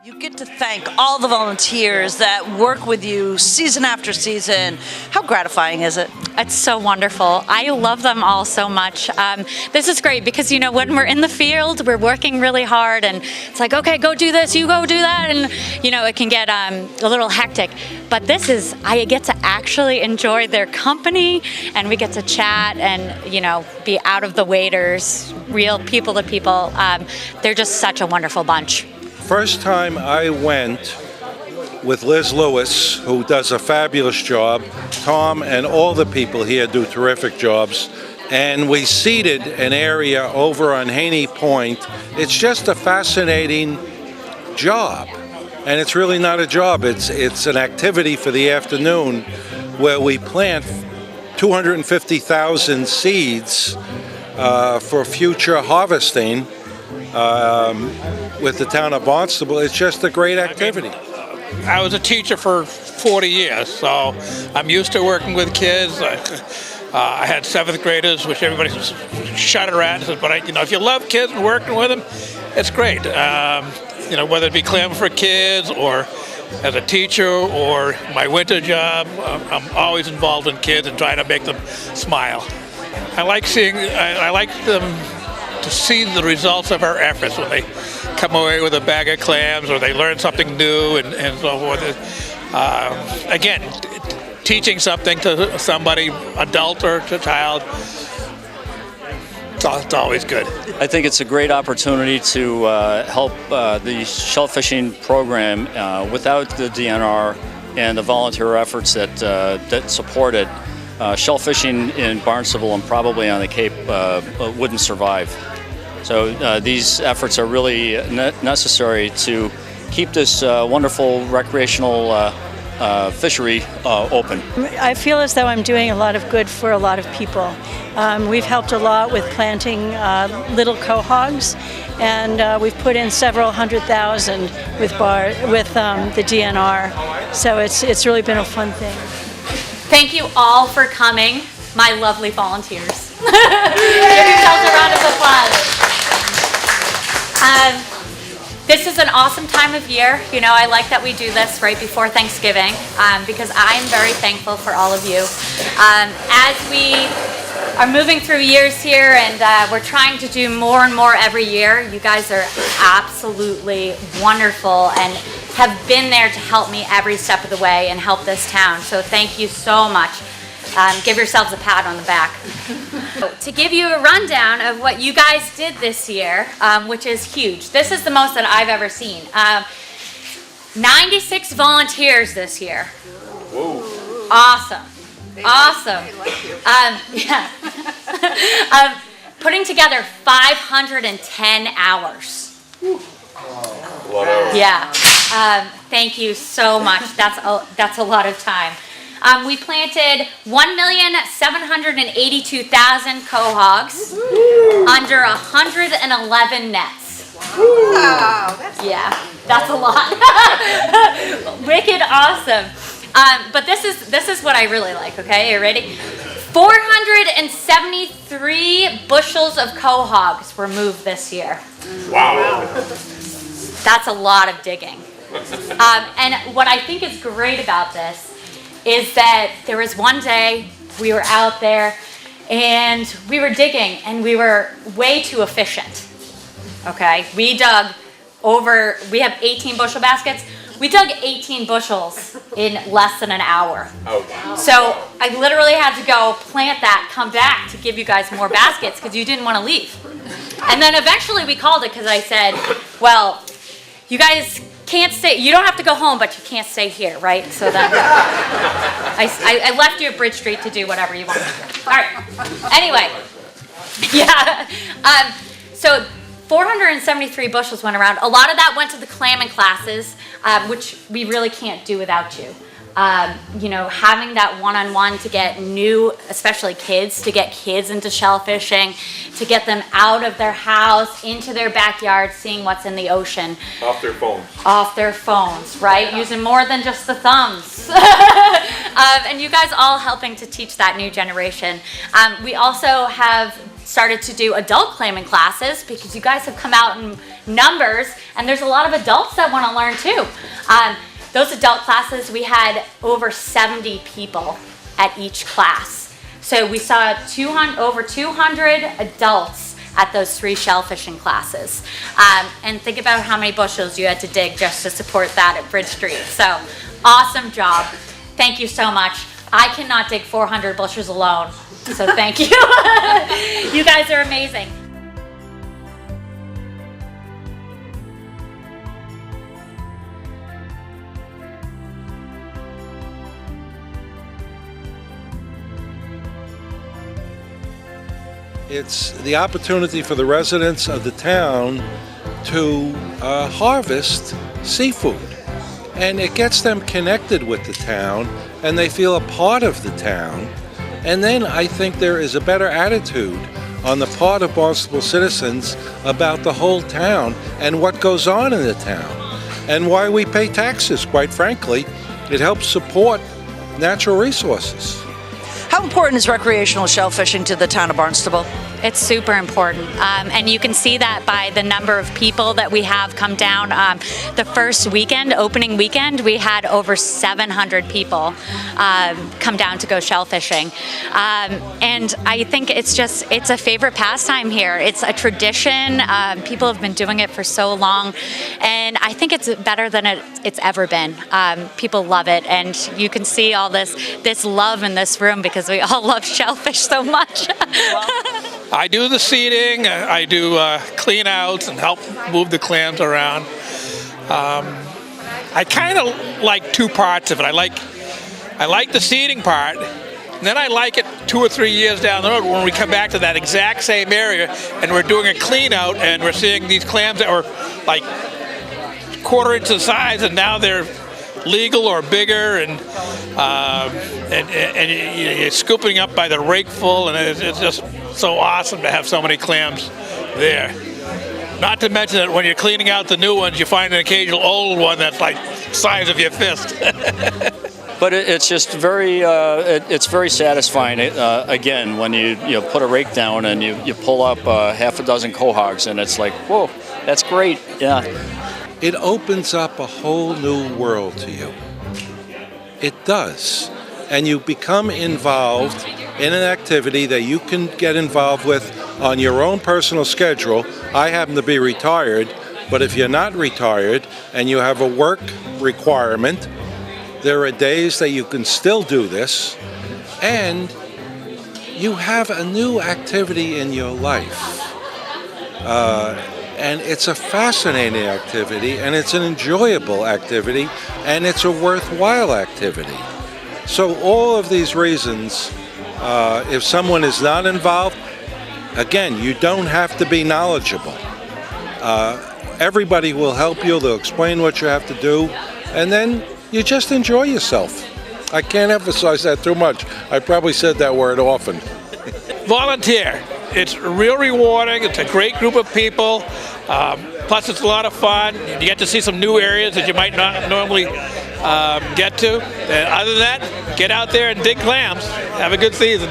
You get to thank all the volunteers that work with you season after season. How gratifying is it? It's so wonderful. I love them all so much. This is great because, you know, when we're in the field, we're working really hard and it's like, okay, go do this, you go do that. And, you know, it can get a little hectic. But this is, I get to actually enjoy their company and we get to chat and, you know, be out of the waiters, real people to people. They're just such a wonderful bunch. First time I went with Liz Lewis, who does a fabulous job. Tom and all the people here do terrific jobs. And we seeded an area over on Haney Point. It's just a fascinating job. And it's really not a job. It's an activity for the afternoon where we plant 250,000 seeds for future harvesting. With the town of Barnstable, it's just a great activity. I was a teacher for 40 years, so I'm used to working with kids. I had seventh graders, which everybody shudder at, but if you love kids and working with them, it's great. Whether it be clamming for kids or as a teacher or my winter job, I'm always involved in kids and trying to make them smile. I like them to see the results of our efforts when they come away with a bag of clams or they learn something new and so forth. Again, teaching something to somebody, adult or to child, it's always good. I think it's a great opportunity to help the shell fishing program. Without the DNR and the volunteer efforts that support it, shell fishing in Barnstable and probably on the Cape wouldn't survive. So these efforts are really necessary to keep this wonderful recreational fishery open. I feel as though I'm doing a lot of good for a lot of people. We've helped a lot with planting little quahogs, and we've put in several 100,000 with the DNR. So it's really been a fun thing. Thank you all for coming, my lovely volunteers. Give yourselves a round of applause. This is an awesome time of year. You know, I like that we do this right before Thanksgiving because I am very thankful for all of you. As we are moving through years here and we're trying to do more and more every year, you guys are absolutely wonderful and have been there to help me every step of the way and help this town. So thank you so much. Give yourselves a pat on the back. To give you a rundown of what you guys did this year, which is huge. This is the most that I've ever seen. 96 volunteers this year. Whoa. Awesome. Awesome. Putting together 510 hours. Yeah. Thank you so much. That's a lot of time. We planted 1,782,000 quahogs under 111 nets. Wow, that's a lot. Wicked awesome. But this is what I really like. Okay, are you ready? 473 bushels of quahogs were moved this year. Wow. That's a lot of digging. And what I think is great about this is that there was one day we were out there and we were digging and we were way too efficient. Okay, we have 18 bushel baskets. We dug 18 bushels in less than an hour. Oh, wow. So I literally had to go plant that, come back to give you guys more baskets because you didn't want to leave. And then eventually we called it because I said, well, you guys can't stay, you don't have to go home, but you can't stay here, right? So then I left you at Bridge Street to do whatever you want to do. All right. Anyway, yeah. So 473 bushels went around. A lot of that went to the clamming classes, which we really can't do without you. Having that one-on-one to get new, especially kids, to get kids into shell fishing, to get them out of their house, into their backyard, seeing what's in the ocean. Off their phones. Off their phones, right? Using more than just the thumbs. And you guys all helping to teach that new generation. We also have started to do adult clamming classes because you guys have come out in numbers, and there's a lot of adults that want to learn too. Those adult classes, we had over 70 people at each class. So we saw over 200 adults at those 3 shellfishing classes. And think about how many bushels you had to dig just to support that at Bridge Street. So awesome job. Thank you so much. I cannot dig 400 bushels alone, so thank you. You guys are amazing. It's the opportunity for the residents of the town to harvest seafood. And it gets them connected with the town, and they feel a part of the town. And then I think there is a better attitude on the part of Barnstable citizens about the whole town and what goes on in the town and why we pay taxes, quite frankly. It helps support natural resources. How important is recreational shellfishing to the town of Barnstable? It's super important, and you can see that by the number of people that we have come down. The first weekend, opening weekend, we had over 700 people come down to go shellfishing, and I think it's a favorite pastime here. It's a tradition. People have been doing it for so long, and I think it's better than it's ever been. People love it, and you can see all this love in this room because we all love shellfish so much. I do the seeding, I do clean outs and help move the clams around. I kind of like 2 parts of it. I like the seeding part, and then I like it 2 or 3 years down the road when we come back to that exact same area and we're doing a clean out and we're seeing these clams that were like 1/4 inch size and now they're legal or bigger, and you're scooping up by the rakeful, and it's just so awesome to have so many clams there. Not to mention that when you're cleaning out the new ones, you find an occasional old one that's like the size of your fist. But it's just it's very satisfying. Again, when you put a rake down and you pull up half a dozen quahogs, and it's like, whoa, that's great. Yeah. It opens up a whole new world to you. It does. And you become involved in an activity that you can get involved with on your own personal schedule. I happen to be retired, but if you're not retired and you have a work requirement, there are days that you can still do this, and you have a new activity in your life. And it's a fascinating activity, and it's an enjoyable activity, and it's a worthwhile activity. So all of these reasons, if someone is not involved, again, you don't have to be knowledgeable. Everybody will help you. They'll explain what you have to do, and then you just enjoy yourself. I can't emphasize that too much. I probably said that word often. Volunteer. It's real rewarding. It's a great group of people. Plus, it's a lot of fun. You get to see some new areas that you might not normally get to. And other than that, get out there and dig clams. Have a good season.